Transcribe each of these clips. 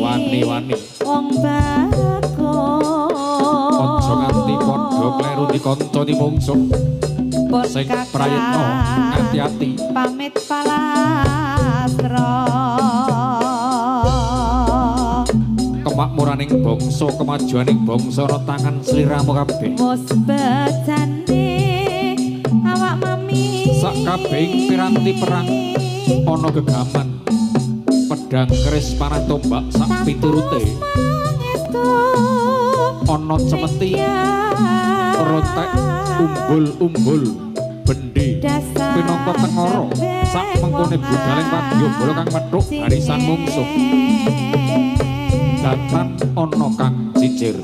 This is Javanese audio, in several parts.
Wani-wani wong bagus aja nganti Aja kleru dikanca dimungsuk. Sing prayitna ati-ati. Pamit palastra. Kemakmuraning bangsa, kemajuaning bangsa ana tangan sliramu kabeh. Wes bejane awak mami. Sakabehing piranti perang ana gegaman. Pedang keris panah tombak sak piturute. Ana cemeti rotek umbul-umbul bendi pinangka tengara sak mengkone budaling wadyabala kang methuk barisan mungsuh. Datan ana kang cicir.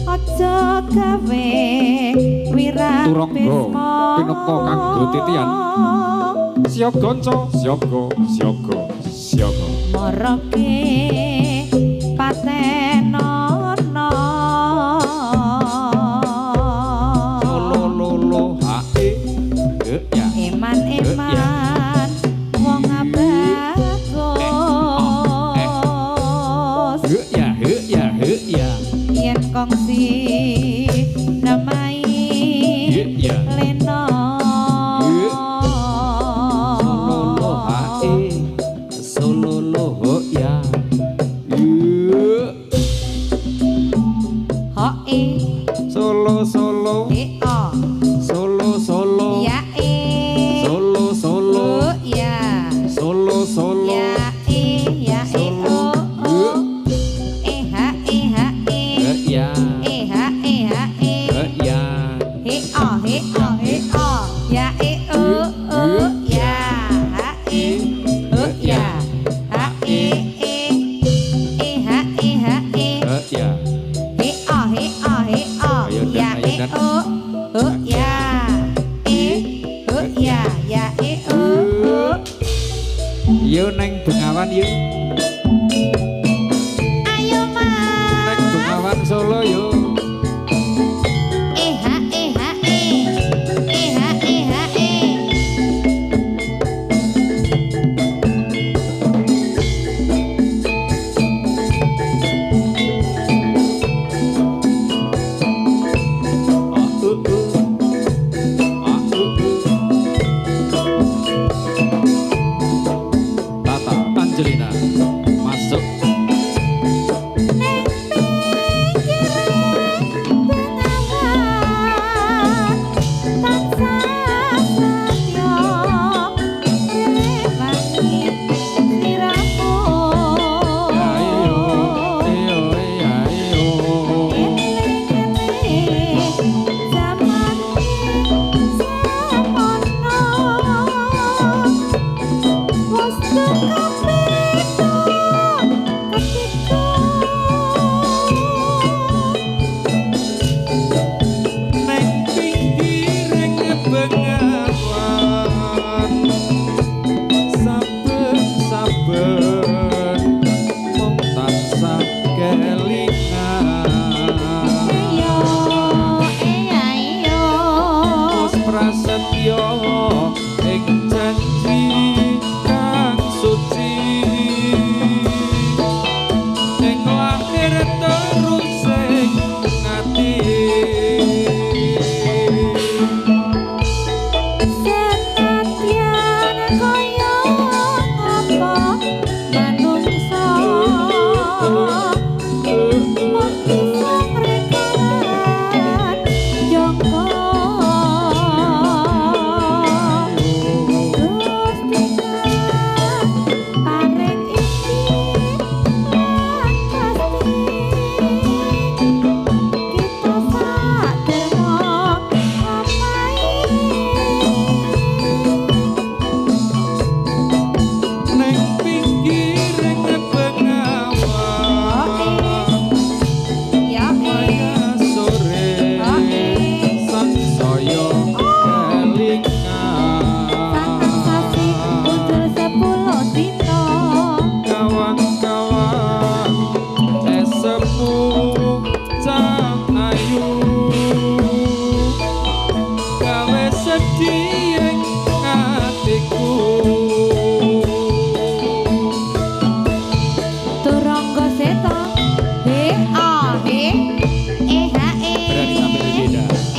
Aja gawe wirat Turangga pinaka kanggo titian. Siaga siaga siaga siaga. Marake patenono. Lolo hae ya. Eman-eman wong abagus. Ya. Yen kongsi namai Ya. Leno. Sololo ya. Hoe Solo eo solo ya solo ya solo ya e o ha ya ha ya he o ya e o ya ha ya ha ha ya he o ya e o ya ya e o yo neng Bengawan yo ayo mas neng Bengawan Solo yo ha Tata Angelina masuk. Berani sambil beda.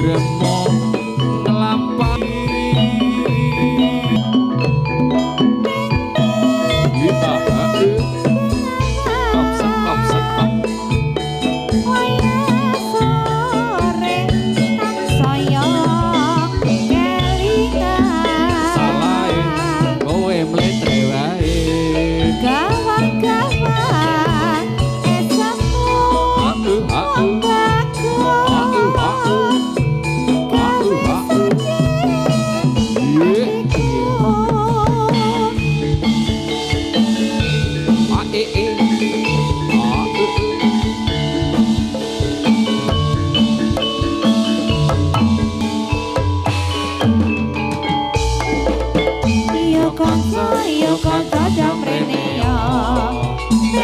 gremeng nglampahi kita kop sekop Wayah sore tansaya kelingan salahe kowe mletre wae gawang-gawang esemu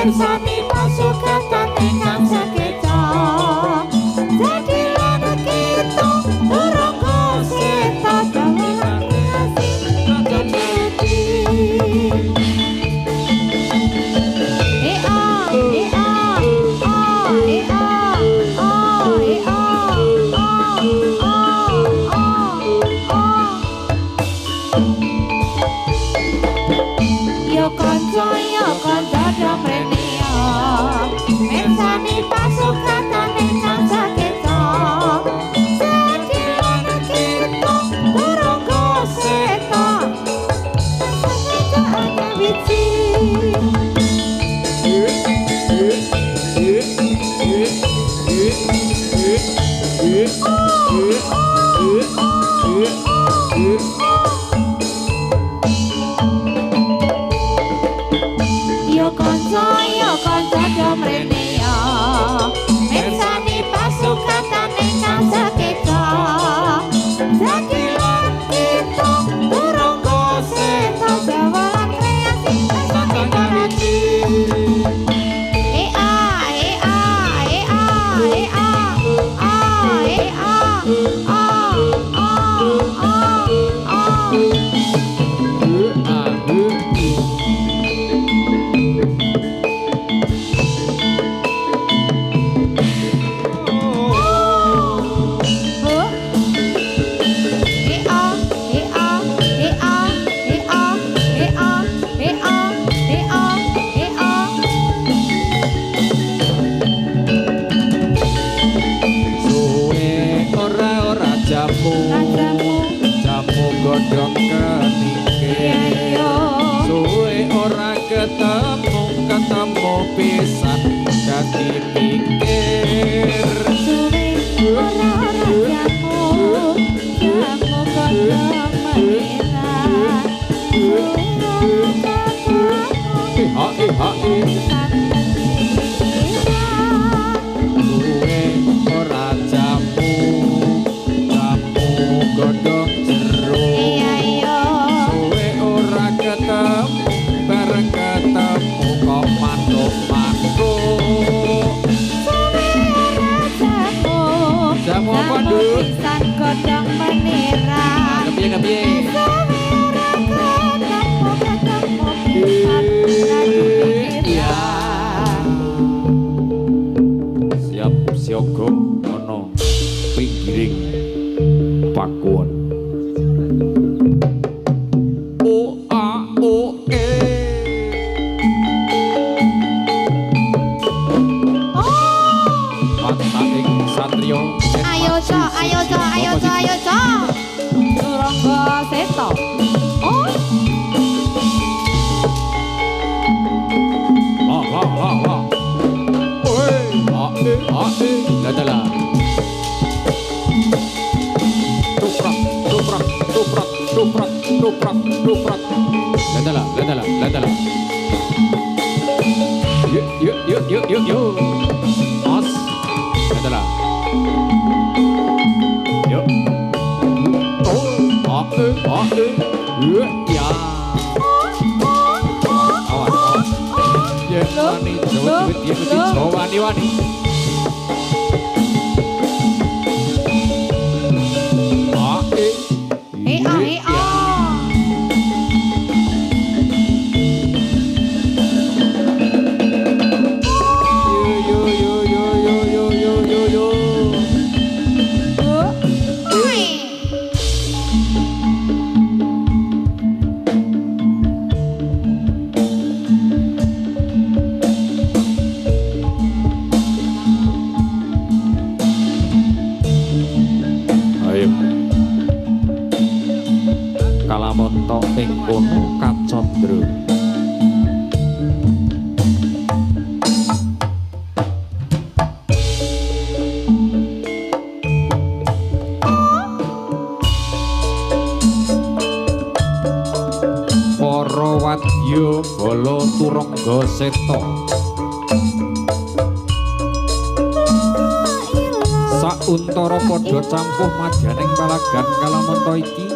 Bersani pasukatan ingkang sakeca jadi lana kita urungku seta dawalan kasih dan hati Yo kanca dodong rene Mersani pasukatan ingkang sakeca Sadilana kita turungku seta Sakecaane wiji Yo kanca dodong rene Mersani pasukatan ingkang sakeca Sakilan kita turungku seta jawalan kreasi sakeca wiji jamu godhong keningke suwe ora ketemu pisan dadi pikir suwe ora jamu godhong menira suwe ora jamu godhong jero suwe ora ketemu bareng ketemu kok mantuk-mantuk suwe ora jamu apa Dul? pisan godhong menira Kepiye suwe ora ketemu pisan dadi iya pikir siap siaga ana pinggiring pakuan o a o e mataing satrio ayo co Surangga Seta oh la oi a e dadala tuprak dadala yuk as dadala yuk oh a e ya awas ya wani Jawa wani Lamanta ing kono kacandra. Para wadya bala turangga seta sauntara padha campuh madyaning palagan Kalamanta iki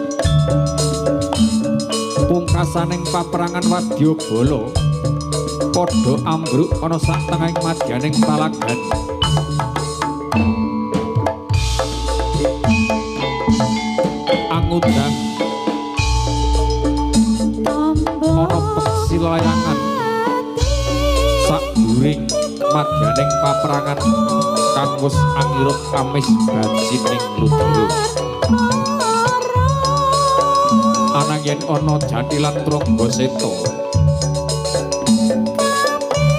pungkasaning paperangan wadya bala padha ambruk ana sak tengahing madyaning palagan. Angundang ana peksi layangan sadhuring madyaning paperangan kang wis angirut kamis bajining ludra. Ananging ana jatilan Trangga Seta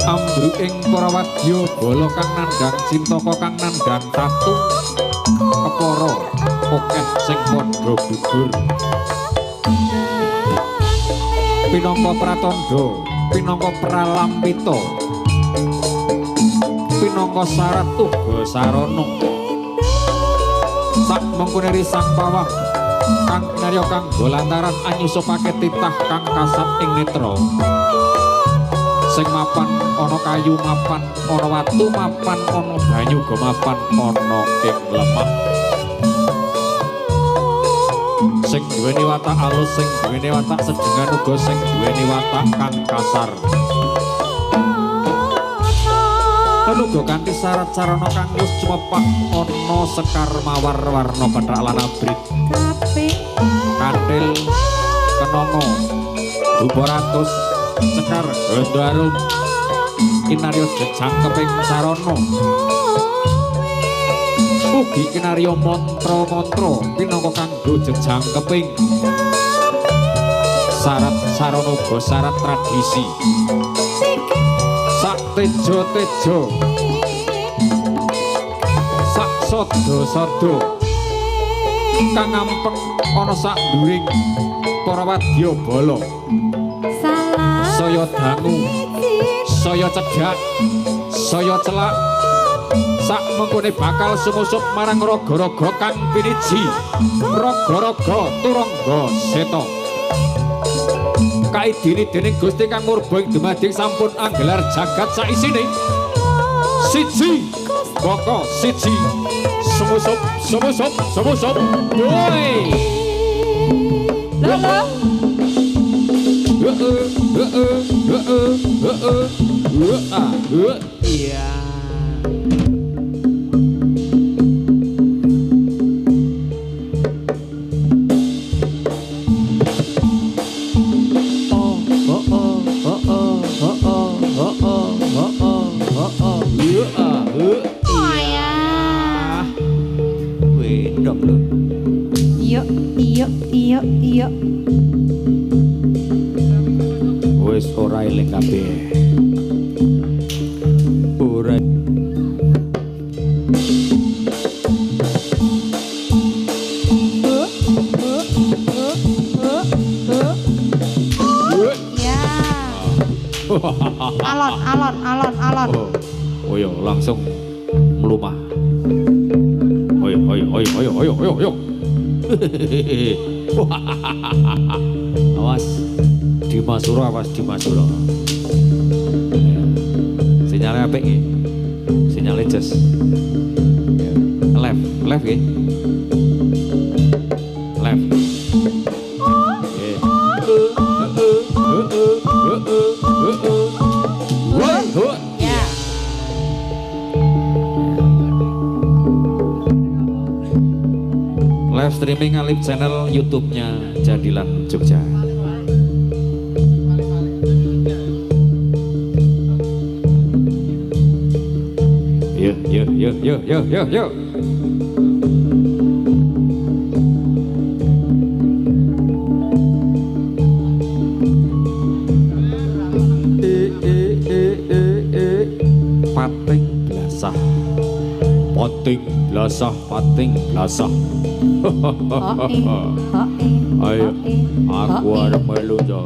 ambruking para wadya bala kang nandhang cintaka kang nandhang tatu kepara akeh sing padha gugur. Pinangka pratandha, pinangka pralampita, pinangka syarat uga sarana. Sak mengkune risang pawah kang narya kang golantaran anyusupake titah kang kasat ing netra. Sing mapan ana kayu mapan, ana watu mapan, ana banyu go mapan, ana ing lemah. Sing duweni watak alus, sing duweni watak sedengan uga sing duweni watak kang kasar. Uga kanthi syarat sarana kang wis cumepak ana sekar mawar warna pethak lan abrit. Kanthil kenanga Dubaratus sekar Gandharum kinarya jejangkeping sarana. Ugi kinarya mantra-mantra pinangka kanggo jejangkeping syarat sarana uga syarat tradisi. Sak tejo-tejo sak sada-sada kang ampeng ana sak dhuwuring para wadya bala saya dangu saya cedhak saya celak sak mengkone bakal sumusup marang raga-raga kang piniji raga-raga Turangga Seta. Kaidini dening Gusti Kang Murba ing dumading sampun anggelar jagat saisine. Siji baka siji sumusup woi lho iya. Iya. Wis ora eling kabeh. Ora. Ya. Alon. Oh yo langsung melumah. Ayo. Awas Dimasura. Sinyalnya apik nggih. Sinyalnya jas. Left nggih. Left. Ya. Live streaming Alip channel YouTube-nya Jadilan Jogja. Yuk. Pating blasah. Ayo, aku arep melu to.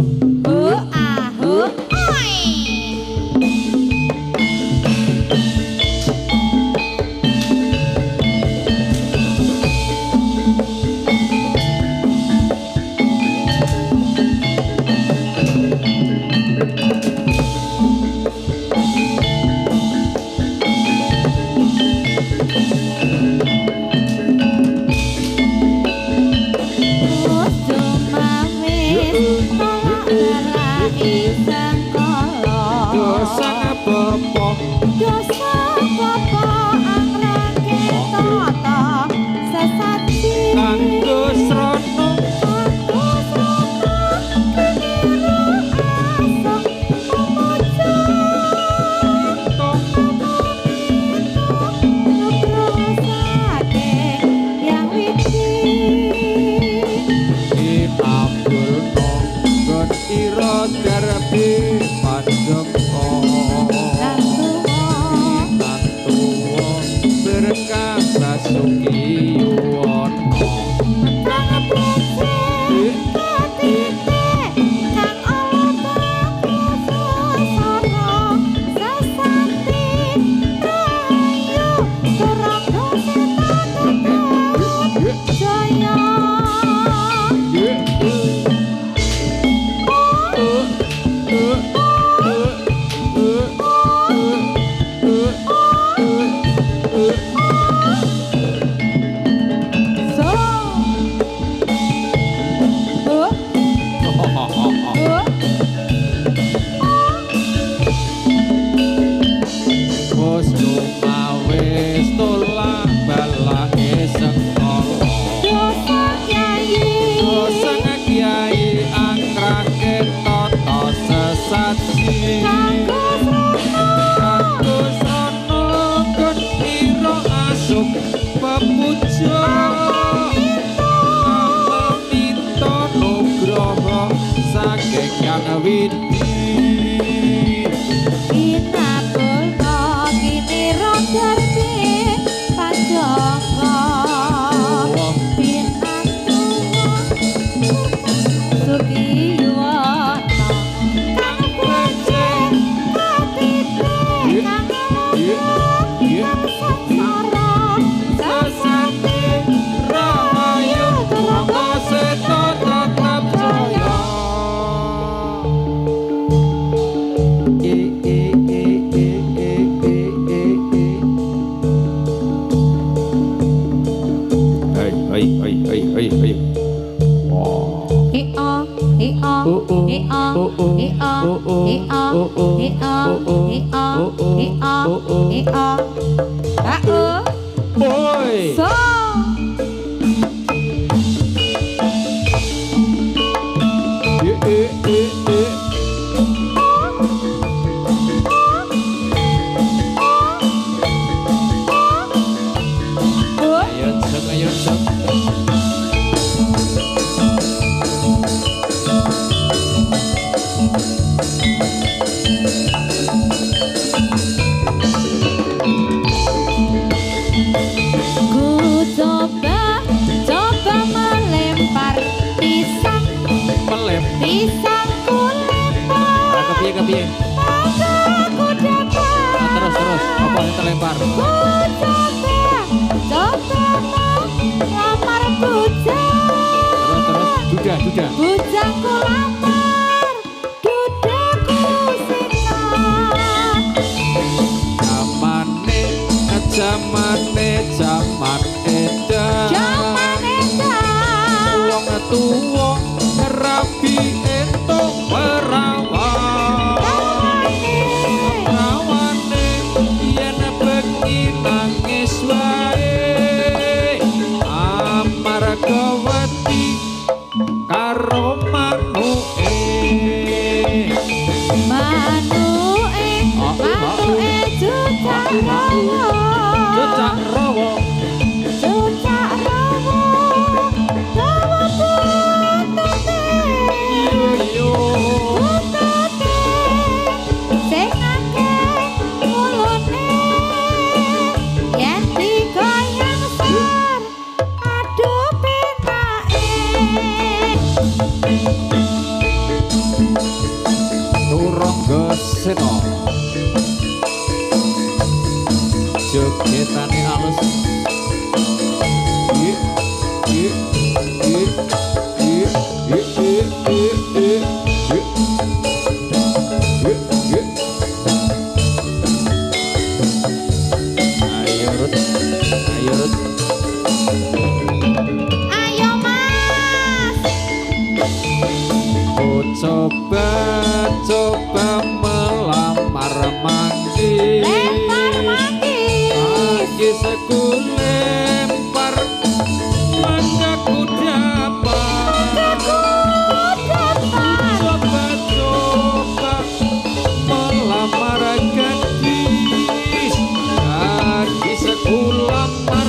coba melamar manggis. Lempar manggis. Manggis aku lempar, manggaku dapat. Coba melamar gadis. Gadis aku lamar,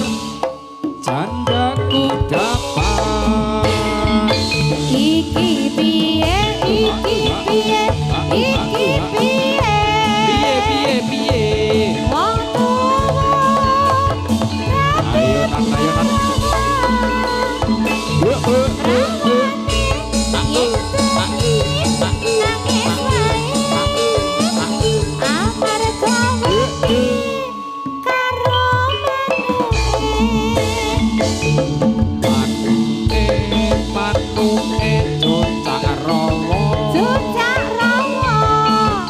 candaku dapat. Iki piye, iki piye, iki piye. Piye. Wong tuwa. Ayo nan.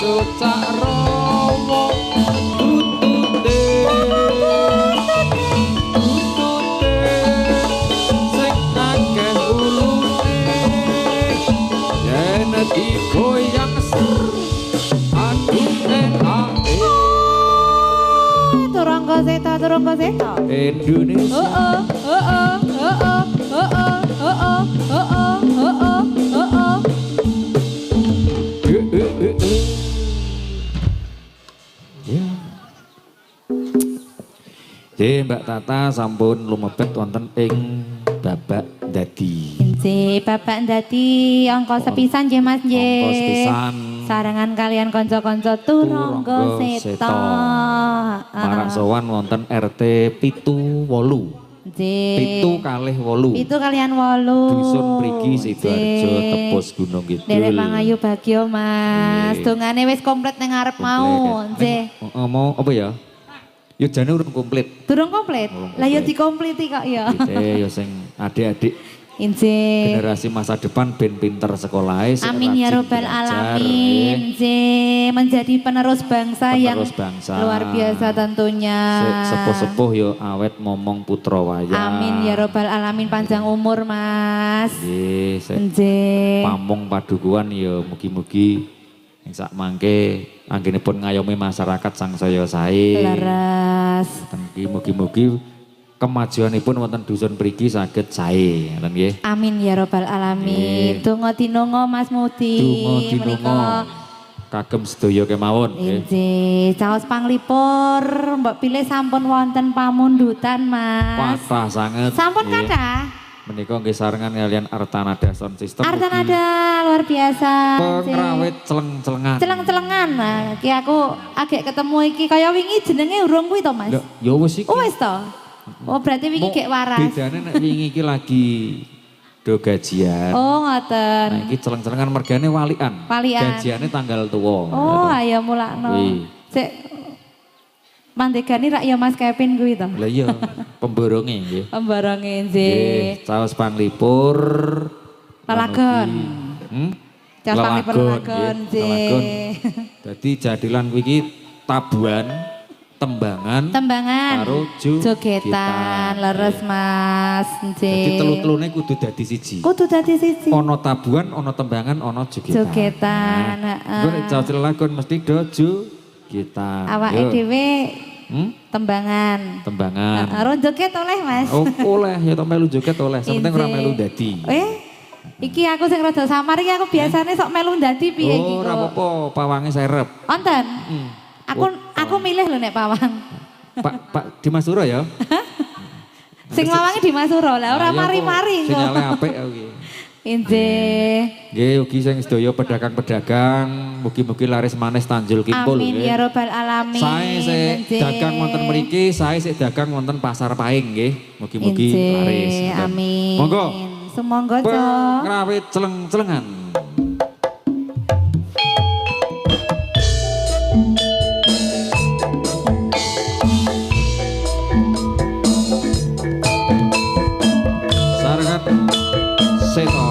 Cocak rawa tutute sing akeh ulune yen digoyang ser aduh enake Turangga seta. Indonesia ya. Mbak Tata sampun lumebet wonten ing babak dadi. Nggih, Bapak ndadi angka sepisan nggih Mas nggih. Angka sepisan. Sarengan kalian kanca-kanca Turangga Seta. Marang sowan wonten RT 78. Nggih. 7 kalian 8. Dusun Prigi Sidoarjo Tepus Gunung Kidul. Derek Mangayu Bagyo Mas. Dongane wis komplit ning ngarep mau. Nggih. Mau apa ya? Yo jane urung komplit. Durung komplit. Lah ya dikompliti kok ya. Yo sing adik-adik Nggih. generasi masa depan ben pinter sekolahe. Amin ya robbal alamin. Nggih, menjadi penerus bangsa yang luar biasa tentunya. Sepuh-sepuh yo awet momong putra wayang. Amin ya robbal alamin, panjang umur Mas. Nggih, Nggih. pamong padukuhan yo mugi-mugi ing sak mangke anggenipun ngayomi masyarakat sangsaya sae. Leres. Mugi-mugi kemajuanipun wonten dusun Prigi saged sae, ngoten nggih. Amin ya robbal alamin. Donga dinonga Mas Mudi. Donga kagem sedaya kemawon nggih. Nggih, caos panglipur mbok pilih sampun wonten pamundutan Mas. Kathah sanget. Sampun nggih. kathah. Menika nggih sarengan kalian Artanada Sound System. Artanada luar biasa. Pengrawit celeng-celengan. Celeng-celengan. Nah, ki aku agek ketemu iki kaya wingi jenenge urung kuwi to Mas. Ya wis iki. Wis to. Oh berarti wingi gek waras. Bedane nek wingi iki lagi do gajian. Oh ngoten. Nah iki celeng-celengan mergane walian. Walian. Gajiane tanggal tuwa. Oh ayo mulakno. Sik mandegani rak ya Mas Kevin kuwi to. Lah iya, pemboronge nggih. Pembarange nggih. Caos panglipur Lalagon. Caos panglipur Lalagon nggih. Dadi jadilan kuwi iki tabuhan, tembangan karo jogetan. Leres Mas nggih. Jadi telu-telune kudu dadi siji. Kudu dadi siji. Ono tabuhan, ono tembangan, ono jogetan. Jogetan, heeh. Engko nek caos lalagon mesti do jogetan. Awake dhewe tembangan. Tembangan. Ora joget oleh Mas. Oh, oleh ya to melu joget oleh, penting ora melu dadi. Iki aku sing rada samar iki aku biasane sok melu dadi piye iki Oh, kok. ora apa-apa, pawange serep. Wonten. Aku milih lho nek pawang. Pak di Masura ya. Sing mawange di Masura lah ora mari-mari kok. Sinyale apik iki. Injih. Nggih, ugi sing sedaya pedagang-pedagang, mugi-mugi laris manis tanjul kimpul Amin ya robbal alamin. Sae sik dagang wonten mriki, sae sik dagang wonten Pasar Paing nggih. Mugi-mugi laris. Amin. Monggo. Sumangga, Cok. Pengrawit celeng-celengan. Sarengan Seto.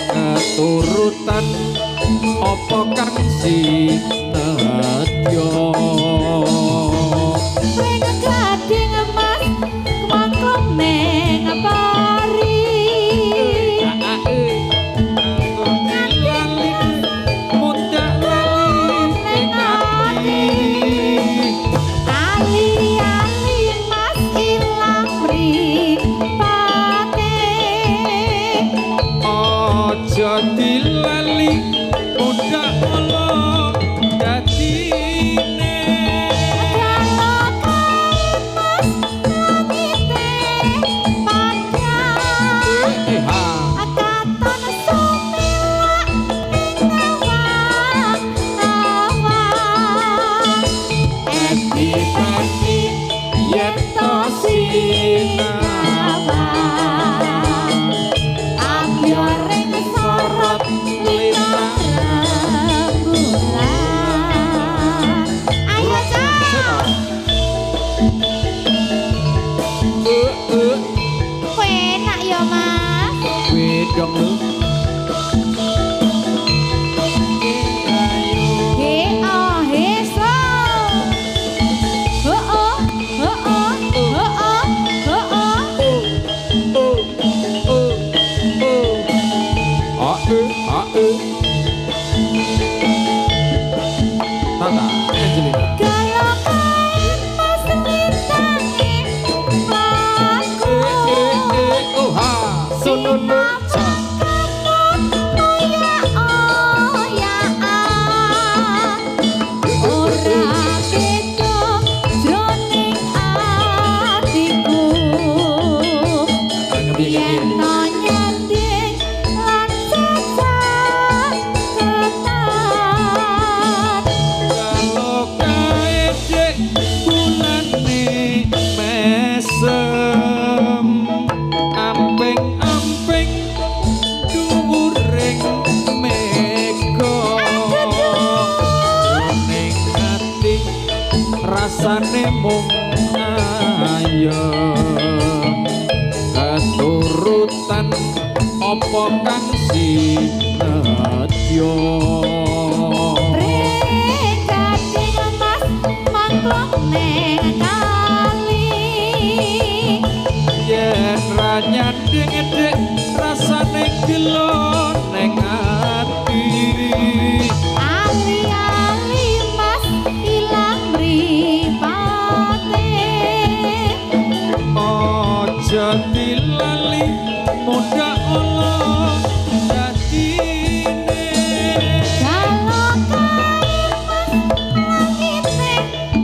keturutan apa kang sinedya ring gading emas kemangkong neng pari mundak lali ing ati ali-ali mas ilang mripate aja dilali mundak ala dadine kalau kain mas langite padang ha akaton sumilak ning awang-awang edi yen to sinawang Amyo ring sorot lintang rembulan. Ayo Cak, kowe enak ya Mas. wedong lu He oh he so. Oh oh oh oh oh oh oh oh. Tata Angelina Kalau kain mas lintangi laku. oh ha sununu kalau kaedek bulane mesem amping-amping dhuwuring mega ning ati rasane mung ayem keturutan apa kang sinedya yen ra nyanding-nding rasane gelo ning ati Ali-ali mas ilang mripate aja dilali muda ala dadine kalau kain mas langite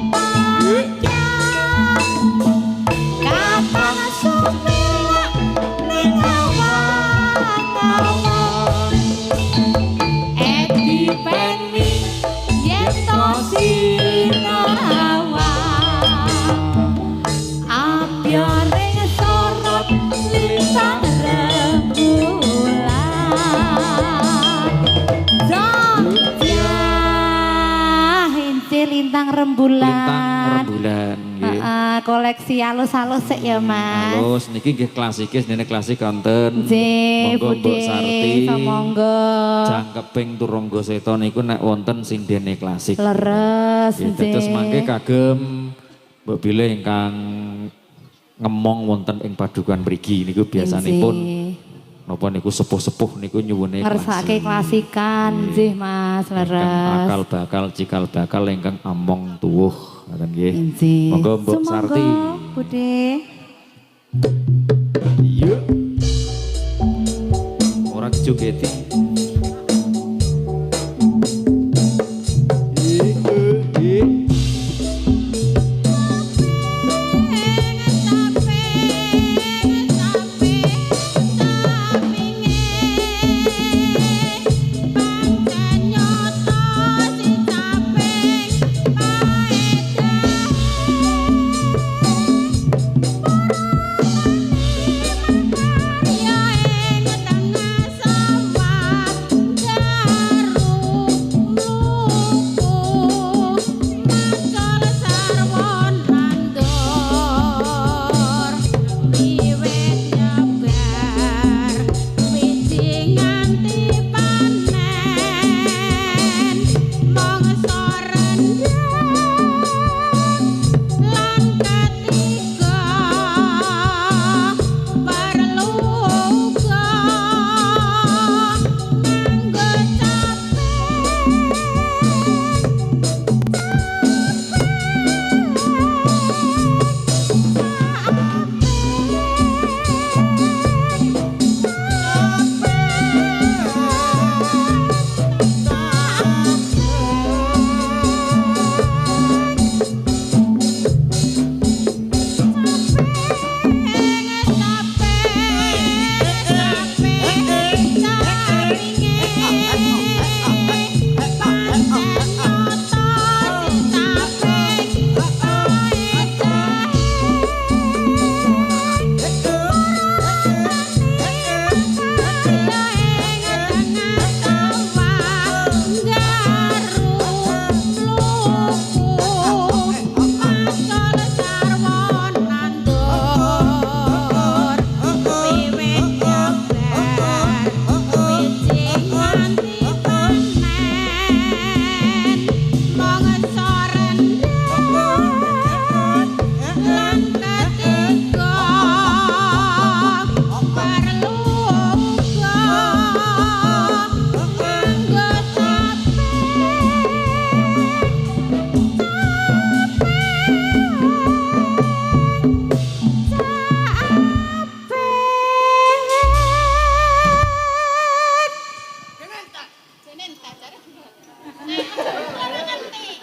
panjang kapan sumilak ning awang-awang edi peni yen to sinawang apya ring sorot lintang rembulan lintang rembulan rembulan nggih koleksi halus-halus sik ya Mas halus niki nggih klasikis dene klasik konten nggih monggo Mbok Sarti monggo jangkeping turungga seta niku nek wonten sing dene klasik leres nggih terus mangke kagem Mbok bilih ingkang ngemong wonten ing padukan mriki niku biasanipun napa niku sepuh-sepuh niku nyuwune ngersake klasikan nggih Mas leres akal bakal cikal bakal ingkang among tuwuh ngoten nggih monggo Mbok Sarti Budhe iya ora jogeti Yeah.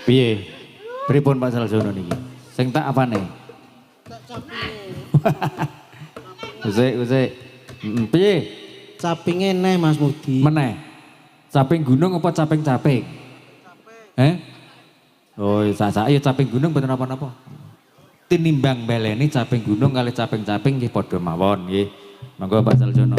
Piye? Pripun Pak Saljono niki? Sing tak apane? Usik. Piye? Capinge neh Mas Mudi. Meneh. Caping gunung apa caping-caping? Oh, sak ya caping gunung mboten napa-napa. Tinimbang baleni caping gunung kali caping-caping nggih padha mawon nggih. Monggo Pak Saljono.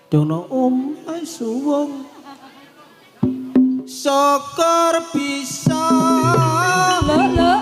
Dono suwung syukur bisa Lho.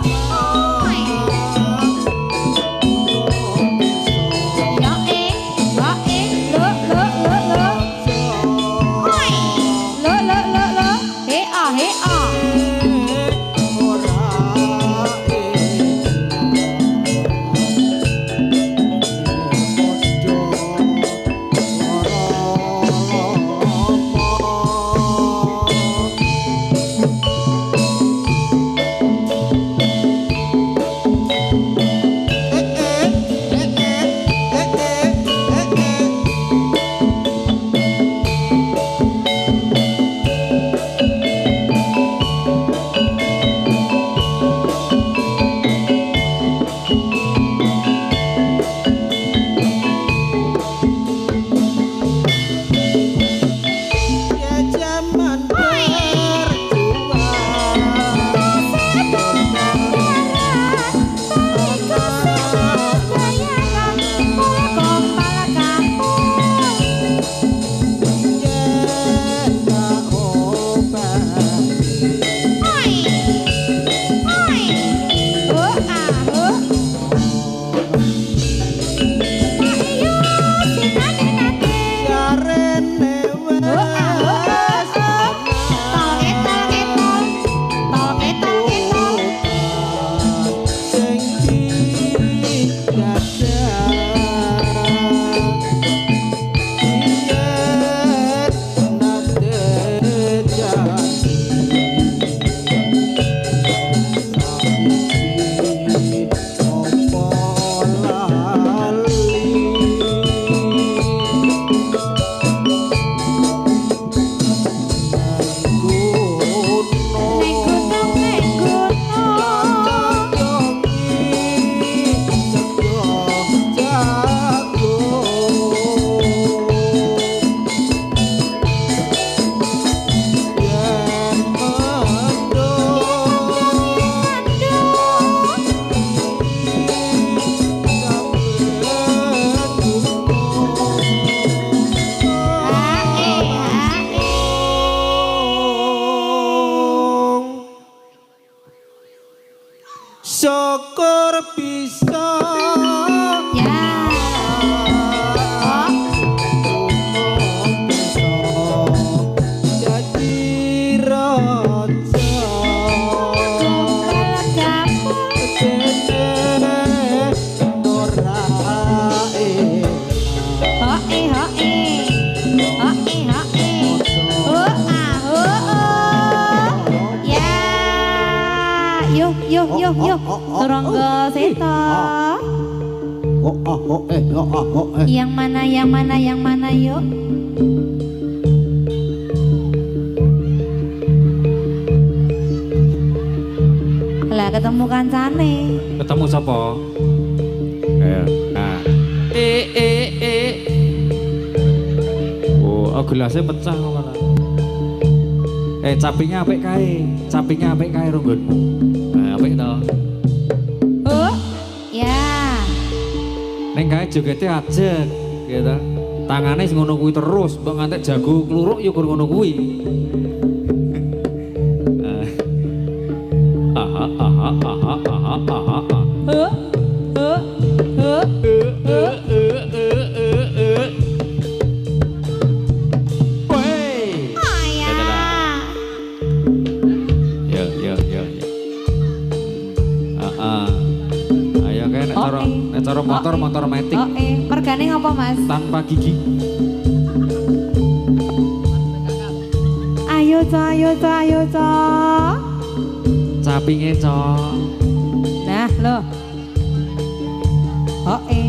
syukur bisa Ya. jadi raja Yuk, turangga seta. Yang mana yuk. Lah ketemu kancane. Ketemu sapa? Ayo. Nah. Oh, gelasnya pecah kok malah. Capingnya apik kae ronggonmu. Nah, apik to. Ya. Neng kae jogete ajeg, gitu. Tangane sing ngono kuwi terus, mbok ngantek jago kluruk ya kur ngono kuwi. Motor metik. Mergane ngapa, Mas? Tanpa gigi. Ayo, Ca. Capinge, Cok. Nah, lo. Hoe.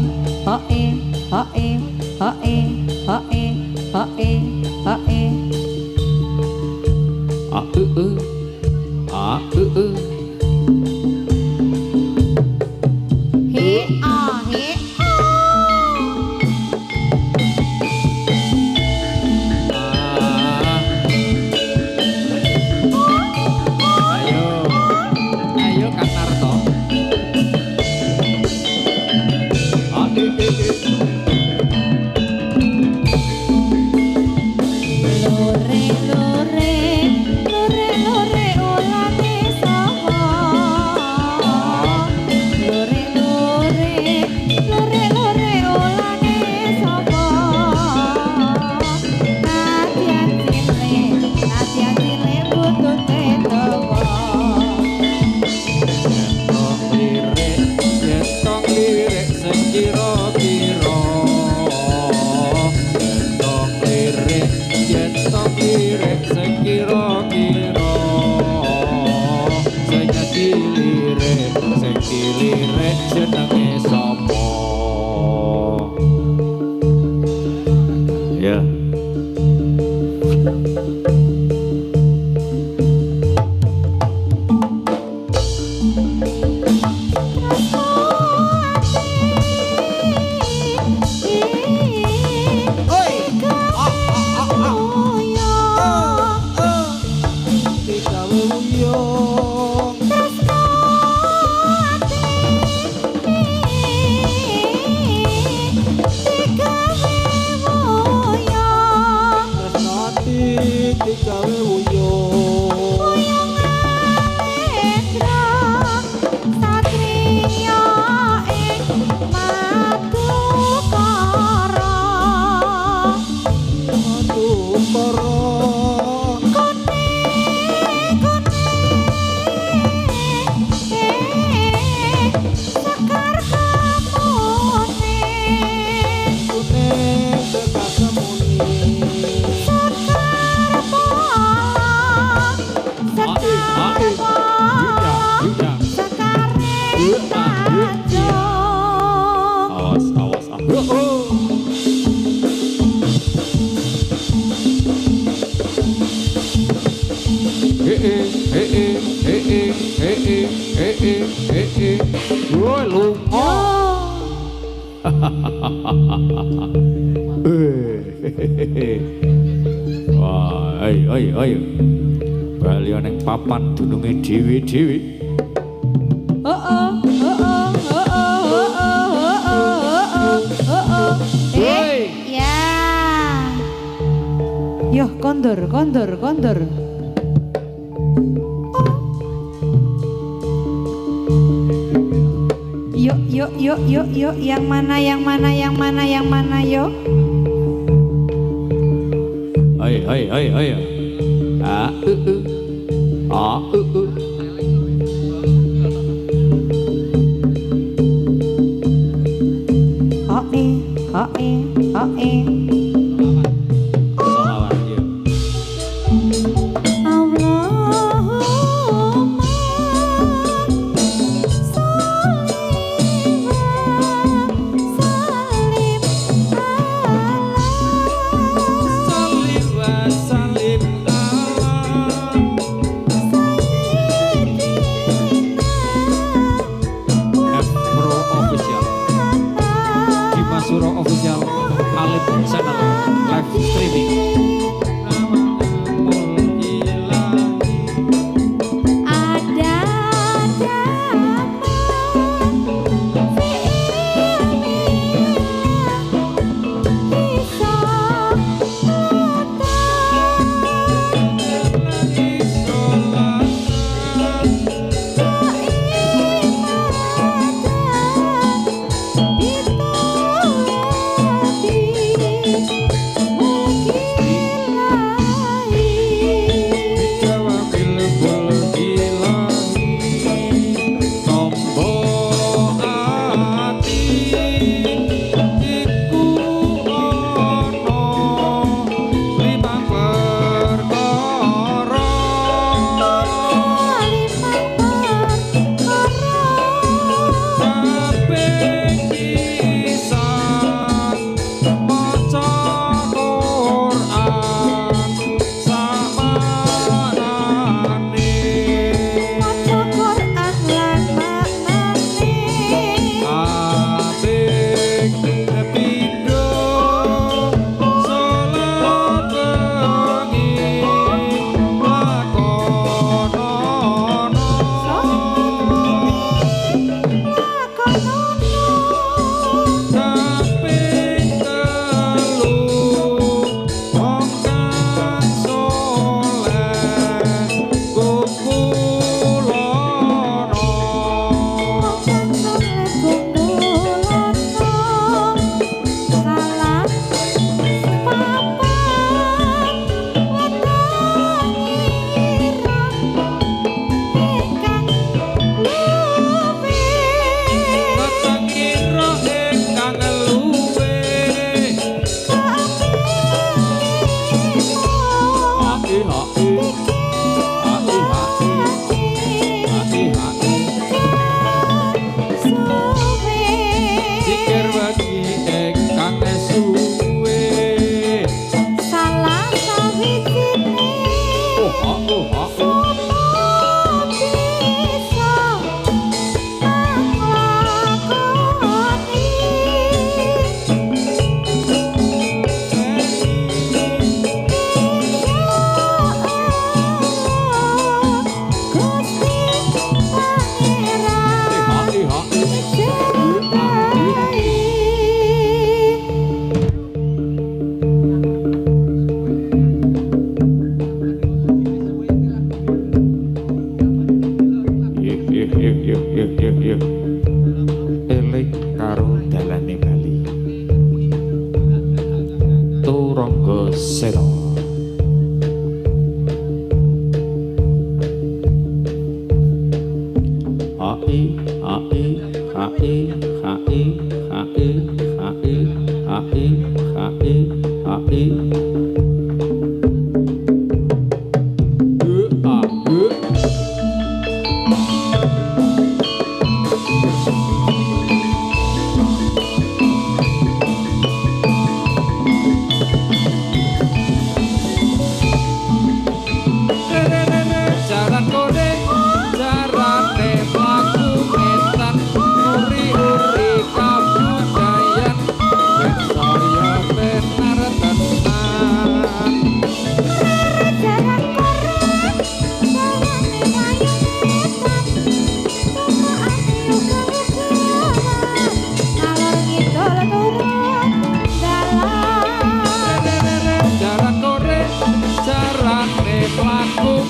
Woi lunga. Wah, ayo. Bali nang papan dununge dhewe-dhewe. Ya. Yo, kondur. Yuk, yang mana, yuk. Ayo. Ah. Sholawat yuk. Salim wa salim Pro Official, Dimas Suro Official, Alit Channel, live streaming. Ada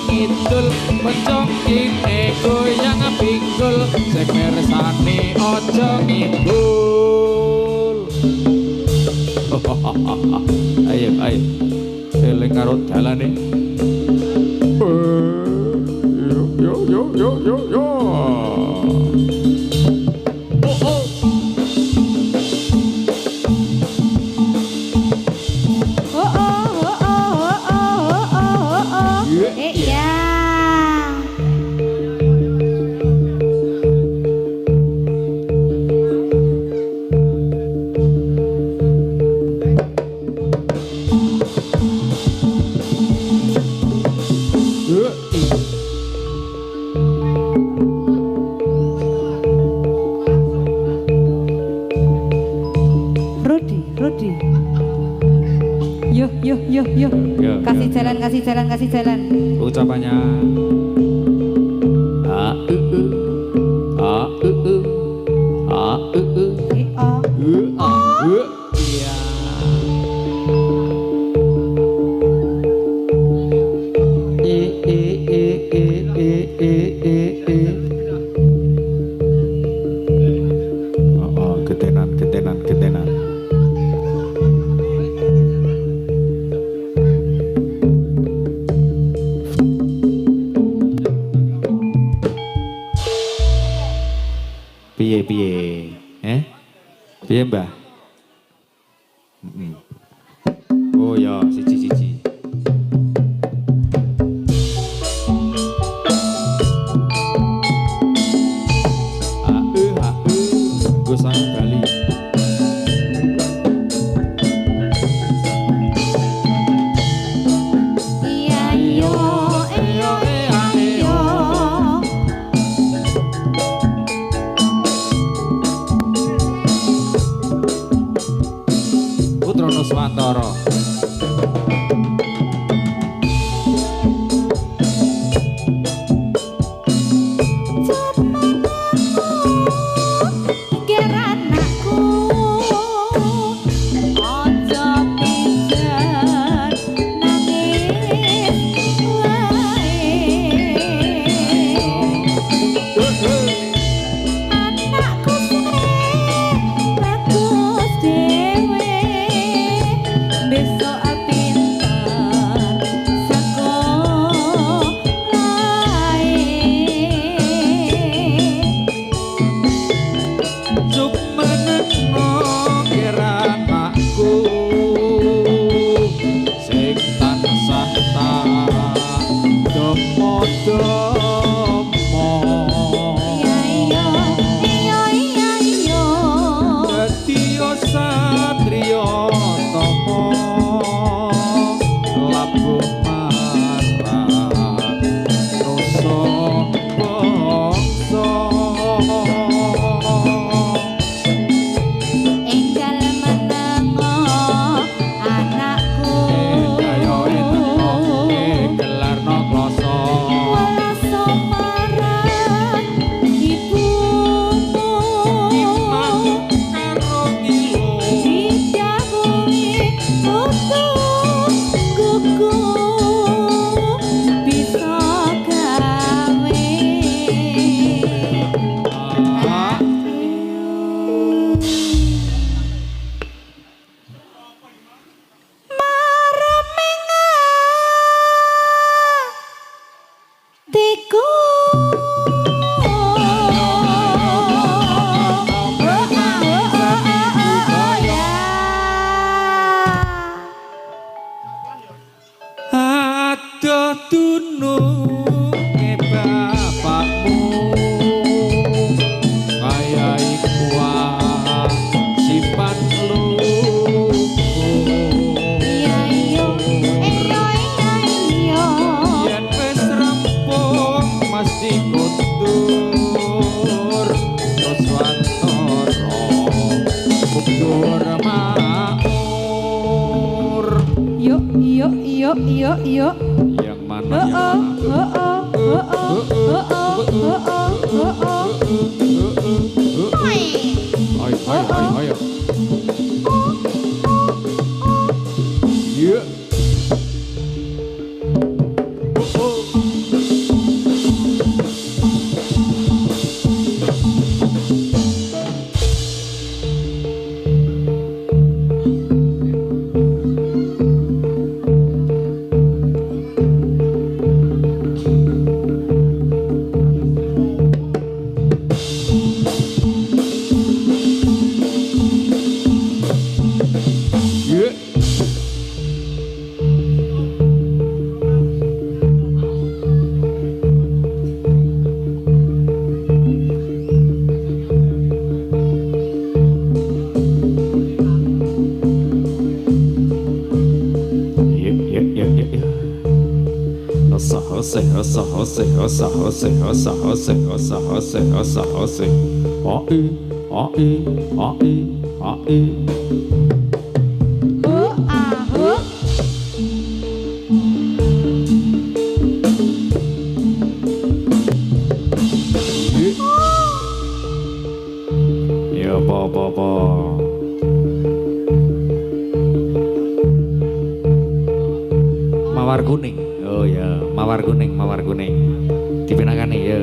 ngidul pencong kine goyang pinggul sing mirsani aja ngidul. Ayo ayo eling karo dalane. Yo. Yuk. Kasih jalan. Ucapannya. Iya. Ketenan. Piye Mbah? Oh ya, siji. Gue sang Bali. Putrono Swantara. Yuk. Yang mana? hose hose hose hose hose hose hose hose hose hose hose oi oi oi oi ya apa mawar kuning. Oh ya, mawar kuning. Dipinakane ya.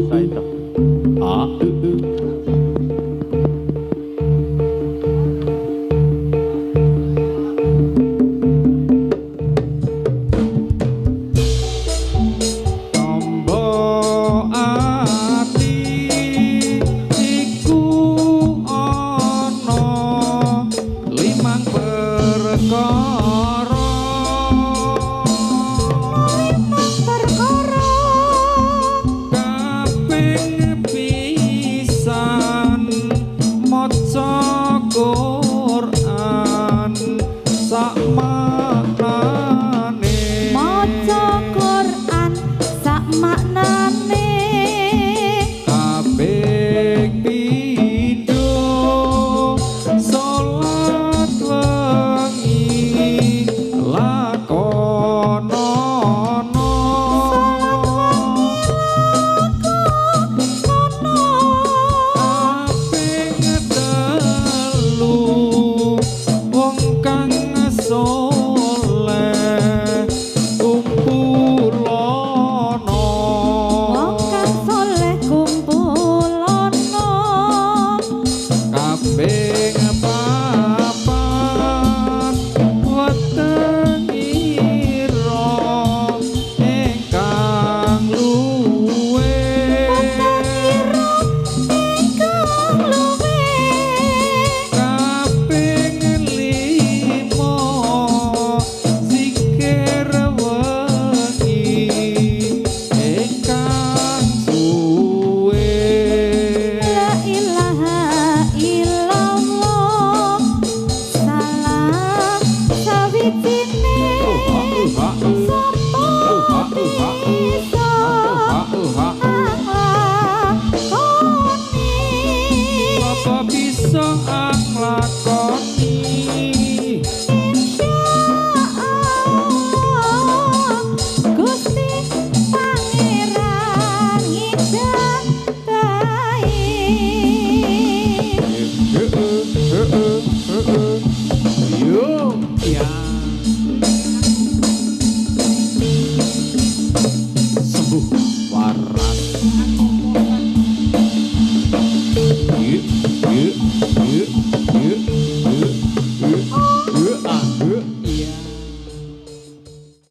Saito.